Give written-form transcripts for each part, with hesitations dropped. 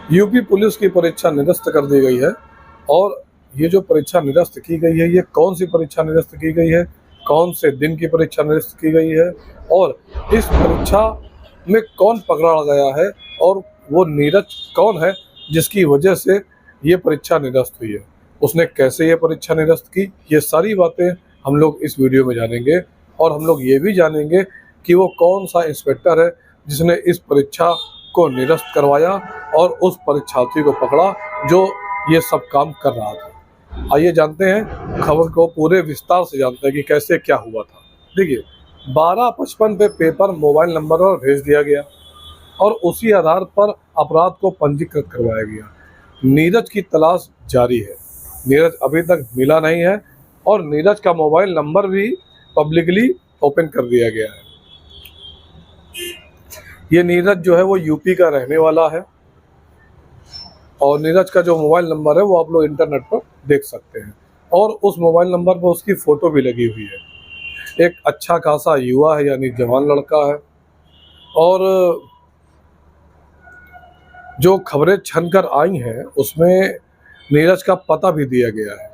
UP police की परीक्षा निरस्त कर दी गई है। और ये जो परीक्षा निरस्त की गई है, ये कौन सी परीक्षा निरस्त की गई है, कौन से दिन की परीक्षा निरस्त की गई है और इस परीक्षा में कौन पकड़ा गया है और वो नीरज कौन है जिसकी वजह से ये परीक्षा निरस्त हुई है, उसने कैसे ये परीक्षा निरस्त की, ये सारी बातें हम लोग इस वीडियो में जानेंगे। और हम लोग ये भी जानेंगे कि वो कौन सा इंस्पेक्टर है जिसने इस परीक्षा को निरस्त करवाया और उस परीक्षार्थी को पकड़ा जो ये सब काम कर रहा था। आइए जानते हैं, खबर को पूरे विस्तार से जानते हैं कि कैसे क्या हुआ था। देखिए, 12:55 पे पेपर मोबाइल नंबर पर भेज दिया गया और उसी आधार पर अपराध को पंजीकृत करवाया गया। नीरज की तलाश जारी है। नीरज अभी तक मिला नहीं है और नीरज का मोबाइल नंबर भी पब्लिकली ओपन कर दिया गया है। ये नीरज जो है वो यूपी का रहने वाला है और नीरज का जो मोबाइल नंबर है वो आप लोग इंटरनेट पर देख सकते हैं और उस मोबाइल नंबर पर उसकी फ़ोटो भी लगी हुई है। एक अच्छा खासा युवा है, यानी जवान लड़का है। और जो खबरें छन कर आई हैं उसमें नीरज का पता भी दिया गया है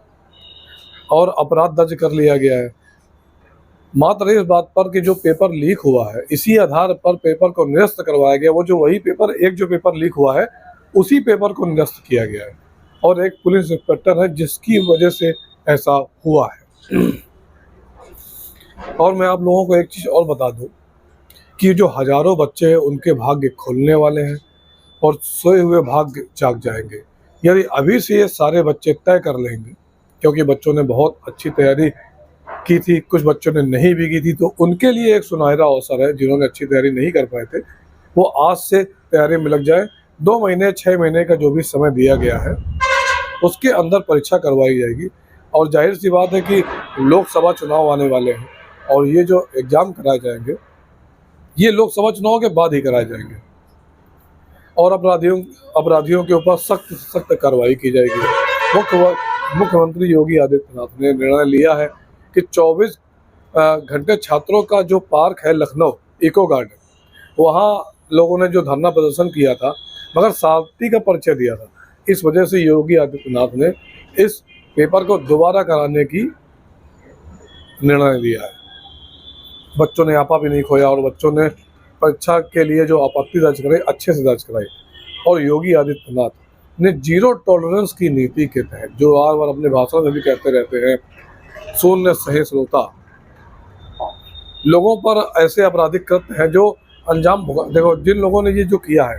और अपराध दर्ज कर लिया गया है। मात्र इस बात पर कि जो पेपर लीक हुआ है, इसी आधार पर पेपर को निरस्त करवाया गया। वो जो वही पेपर, एक जो पेपर लीक हुआ है उसी पेपर को निरस्त किया गया है और एक पुलिस इंस्पेक्टर है जिसकी वजह से ऐसा हुआ है। और मैं आप लोगों को एक चीज़ और बता दूं कि जो हजारों बच्चे हैं उनके भाग्य खुलने वाले हैं और सोए हुए भाग्य जाग जाएंगे यदि अभी से ये सारे बच्चे तय कर लेंगे, क्योंकि बच्चों ने बहुत अच्छी तैयारी की थी, कुछ बच्चों ने नहीं भी की थी, तो उनके लिए एक सुनहरा अवसर है। जिन्होंने अच्छी तैयारी नहीं कर पाए थे वो आज से तैयारी में लग जाए। 2 महीने 6 महीने का जो भी समय दिया गया है उसके अंदर परीक्षा करवाई जाएगी। और जाहिर सी बात है कि लोकसभा चुनाव आने वाले हैं और ये जो एग्ज़ाम कराए जाएंगे ये लोकसभा चुनाव के बाद ही कराए जाएंगे और अपराधियों के ऊपर सख्त सख्त कार्रवाई की जाएगी। मुख्यमंत्री योगी आदित्यनाथ ने निर्णय लिया है कि 24 घंटे छात्रों का जो पार्क है लखनऊ इको गार्डन, वहाँ लोगों ने जो धरना प्रदर्शन किया था मगर शांति का परिचय दिया था, इस वजह से योगी आदित्यनाथ ने इस पेपर को दोबारा कराने की निर्णय लिया है। बच्चों ने आपा भी नहीं खोया और बच्चों ने परीक्षा के लिए जो आपत्ति दर्ज कराई अच्छे से दर्ज कराई। और योगी आदित्यनाथ ने जीरो टॉलरेंस की नीति के तहत, जो बार बार अपने भाषण में भी कहते रहते हैं, शून्य सहिष्णुता, लोगों पर ऐसे आपराधिक कृत्य हैं जो अंजाम देखो जिन लोगों ने ये जो किया है,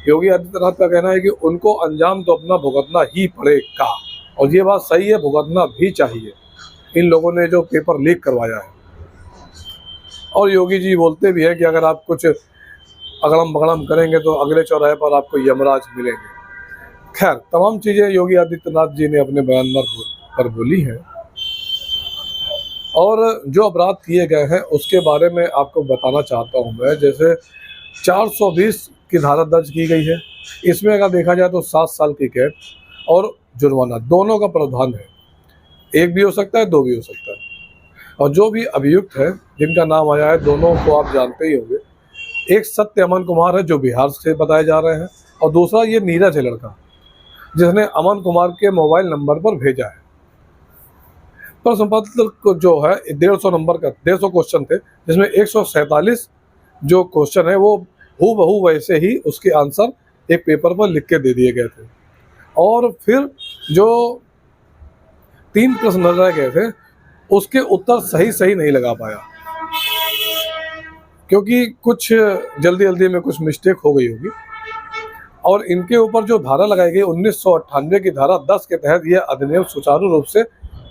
योगी आदित्यनाथ का कहना है कि उनको अंजाम तो अपना भुगतना ही पड़ेगा और ये बात सही है, भुगतना भी चाहिए इन लोगों ने जो पेपर लीक करवाया है। और योगी जी बोलते भी हैं कि अगर आप कुछ अगड़म बगड़म करेंगे तो अगले चौराहे पर आपको यमराज मिलेंगे। खैर, तमाम चीज़ें योगी आदित्यनाथ जी ने अपने बयान पर बोली हैं और जो अपराध किए गए हैं उसके बारे में आपको बताना चाहता हूं मैं। जैसे 420 की धारा दर्ज की गई है, इसमें अगर देखा जाए तो 7 साल की कैद और जुर्माना दोनों का प्रावधान है। एक भी हो सकता है, 2 भी हो सकता है। और जो भी अभियुक्त है जिनका नाम आया है दोनों को आप जानते ही होंगे। एक सत्य अमन कुमार है जो बिहार से बताए जा रहे हैं और दूसरा ये नीरज है लड़का जिसने अमन कुमार के मोबाइल नंबर पर भेजा है। प्रश्न पत्र जो है 150 नंबर का 150 क्वेश्चन थे जिसमें 147 जो क्वेश्चन है वो हूबहू वैसे ही उसके आंसर एक पेपर पर लिख के दे दिए गए थे और फिर जो 3 प्रश्न रह गए थे उसके उत्तर सही नहीं लगा पाया क्योंकि कुछ जल्दी में कुछ मिस्टेक हो गई होगी। और इनके ऊपर जो धारा लगाई गई 1998 की धारा 10 के तहत यह अधिनियम सुचारू रूप से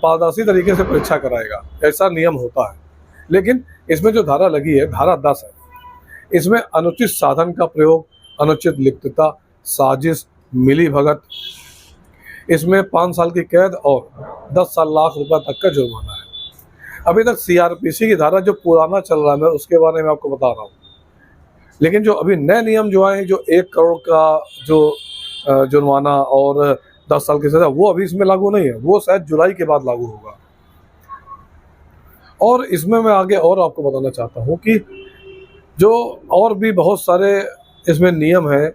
पारदर्शी तरीके से परीक्षा कराएगा, ऐसा नियम होता है। लेकिन इसमें जो धारा लगी है धारा 10 है, इसमें अनुचित साधन का प्रयोग, अनुचित लिप्तता, साजिश, मिलीभगत, इसमें 5 साल की कैद और 10 लाख रुपए तक का जुर्माना है। अभी तक सीआरपीसी की धारा जो पुराना चल रहा है मैं उसके बारे में आपको बता रहा हूँ, लेकिन जो अभी नए नियम जो आए हैं, जो 1 करोड़ का जो जुर्माना और 10 साल की सजा, वो अभी इसमें लागू नहीं है, वो शायद जुलाई के बाद लागू होगा। और इसमें मैं आगे और आपको बताना चाहता हूँ कि जो और भी बहुत सारे इसमें नियम हैं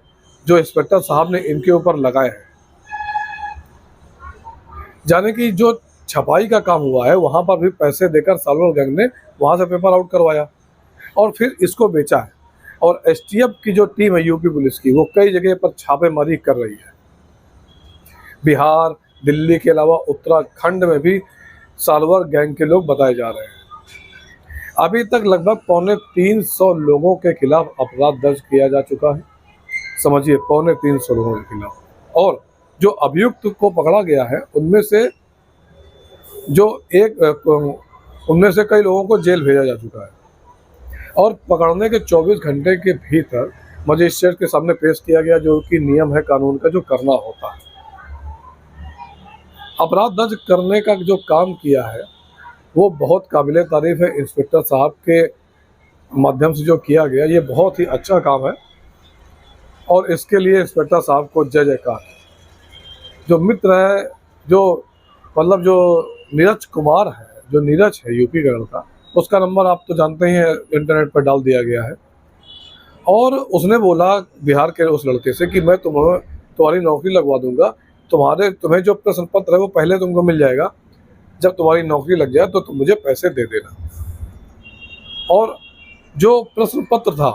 जो इंस्पेक्टर साहब ने इनके ऊपर लगाए हैं, यानी कि जो छपाई का काम हुआ है वहाँ पर भी पैसे देकर साल्वर गैंग ने वहाँ से पेपर आउट करवाया और फिर इसको बेचा है। और एसटीएफ की जो टीम है यूपी पुलिस की, वो कई जगह पर छापेमारी कर रही है। बिहार, दिल्ली के अलावा उत्तराखंड में भी साल्वर गैंग के लोग बताए जा रहे हैं। अभी तक लगभग 350 लोगों के खिलाफ अपराध दर्ज किया जा चुका है। समझिए, 350 लोगों के खिलाफ। और जो अभियुक्त को पकड़ा गया है उनमें से कई लोगों को जेल भेजा जा चुका है और पकड़ने के 24 घंटे के भीतर मजिस्ट्रेट के सामने पेश किया गया, जो कि नियम है कानून का जो करना होता है। अपराध दर्ज करने का जो काम किया है वो बहुत काबिले तारीफ है। इंस्पेक्टर साहब के माध्यम से जो किया गया ये बहुत ही अच्छा काम है और इसके लिए इंस्पेक्टर साहब को जय जयकार। जो मित्र है, जो नीरज कुमार है, जो नीरज है यूपी का लड़का, उसका नंबर आप तो जानते ही हैं, इंटरनेट पर डाल दिया गया है। और उसने बोला बिहार के उस लड़के से कि मैं तुम्हारी नौकरी लगवा दूंगा, तुम्हें जो प्रश्न पत्र है वो पहले तुमको मिल जाएगा, जब तुम्हारी नौकरी लग जाए तो तुम मुझे पैसे दे देना। और जो प्रश्न पत्र था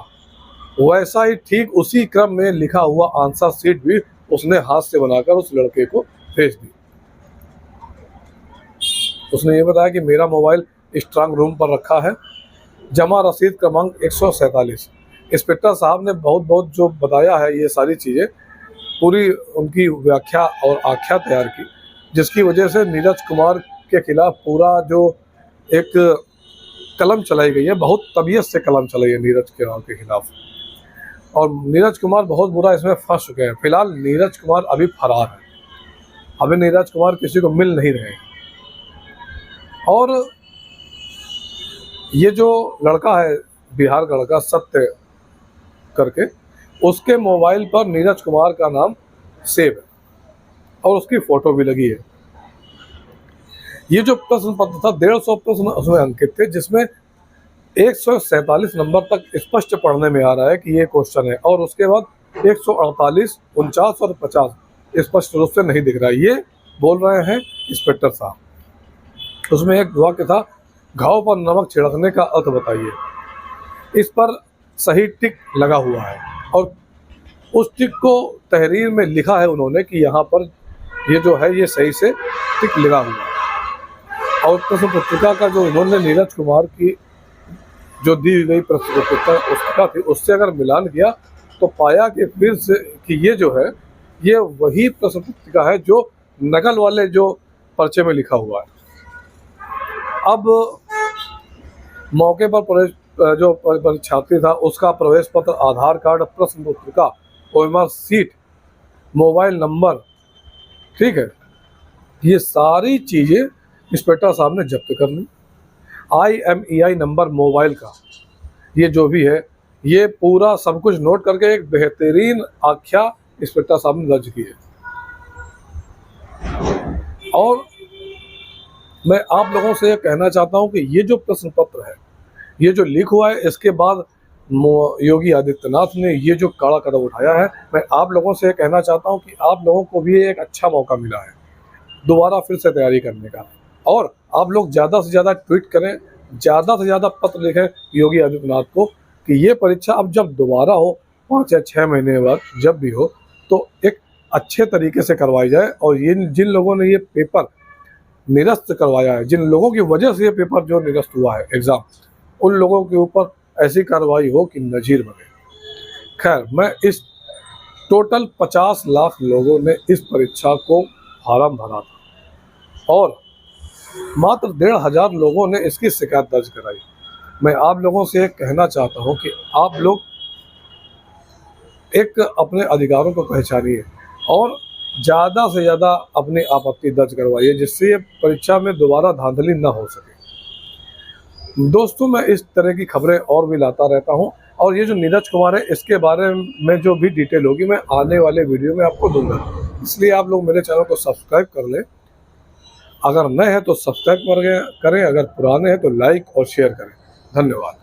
वैसा ही ठीक उसी क्रम में लिखा हुआ आंसर शीट भी उसने हाथ से बनाकर उस लड़के को भेज दी। उसने ये बताया कि मेरा मोबाइल स्ट्रांग रूम पर रखा है, जमा रसीद क्रमांक 147। इंस्पेक्टर साहब ने बहुत जो बताया है ये सारी चीज़ें, पूरी उनकी व्याख्या और आख्या तैयार की, जिसकी वजह से नीरज कुमार के खिलाफ पूरा जो एक कलम चलाई गई है, बहुत तबीयत से कलम चलाई है नीरज कुमार के खिलाफ। और नीरज कुमार बहुत बुरा इसमें फंस चुके हैं। फिलहाल नीरज कुमार अभी फरार है, अभी नीरज कुमार किसी को मिल नहीं रहे। और ये जो लड़का है बिहार का लड़का सत्य करके, उसके मोबाइल पर नीरज कुमार का नाम सेव है और उसकी फोटो भी लगी है। ये जो प्रश्न पत्र था 150 प्रश्न उसमें अंकित थे, जिसमें 147 नंबर तक स्पष्ट पढ़ने में आ रहा है कि ये क्वेश्चन है, और उसके बाद 148, 49 और 50 स्पष्ट रूप से नहीं दिख रहा है। ये बोल रहे हैं इंस्पेक्टर साहब। उसमें एक वाक्य था, घाव पर नमक छिड़कने का अर्थ बताइए। इस पर सही टिक लगा हुआ है और उस टिक को तहरीर में लिखा है उन्होंने कि यहाँ पर ये जो है ये सही से टिक लगा हुआ है। और प्रश्न पत्रिका का जो उन्होंने नीरज कुमार की जो दी गई प्रश्न पत्रिका थी उससे अगर मिलान किया तो पाया कि फिर से कि ये जो है ये वही प्रश्न पत्रिका है जो नकल वाले जो पर्चे में लिखा हुआ है। अब मौके पर जो परीक्षार्थी था उसका प्रवेश पत्र, आधार कार्ड, प्रश्न पत्रिका, ओएमआर सीट, मोबाइल नंबर, ठीक है, ये सारी चीज़ें इंस्पेक्टर साहब ने जब्त कर ली। IMEI नंबर मोबाइल का, ये जो भी है ये पूरा सब कुछ नोट करके एक बेहतरीन आख्या इंस्पेक्टर साहब ने दर्ज की है। और मैं आप लोगों से ये कहना चाहता हूँ कि ये जो प्रश्न पत्र है, ये जो लीक हुआ है, इसके बाद योगी आदित्यनाथ ने ये जो कड़ा कदम उठाया है, मैं आप लोगों से कहना चाहता हूँ कि आप लोगों को भी एक अच्छा मौका मिला है दोबारा फिर से तैयारी करने का। और आप लोग ज़्यादा से ज़्यादा ट्वीट करें, ज़्यादा से ज़्यादा पत्र लिखें योगी आदित्यनाथ को कि ये परीक्षा अब जब दोबारा हो 5 या 6 महीने बाद जब भी हो तो एक अच्छे तरीके से करवाई जाए। और ये जिन लोगों ने ये पेपर निरस्त करवाया है, जिन लोगों की वजह से ये पेपर जो निरस्त हुआ है एग्ज़ाम, उन लोगों के ऊपर ऐसी कार्रवाई हो कि नज़ीर बने। खैर, मैं इस टोटल 50 लाख लोगों ने इस परीक्षा को फार्म भरा था और मात्र 1,500 लोगों ने इसकी शिकायत दर्ज कराई। मैं आप लोगों से कहना चाहता हूं कि आप लोग एक अपने अधिकारों को पहचानिए और ज़्यादा से ज़्यादा अपनी आपत्ति दर्ज करवाइए, जिससे ये परीक्षा में दोबारा धांधली न हो सके। दोस्तों, मैं इस तरह की खबरें और भी लाता रहता हूं और ये जो नीरज कुमार है इसके बारे में जो भी डिटेल होगी मैं आने वाले वीडियो में आपको दूंगा। इसलिए आप लोग मेरे चैनल को सब्सक्राइब कर लें, अगर नए हैं तो सब्सक्राइब करें, अगर पुराने हैं तो लाइक और शेयर करें। धन्यवाद।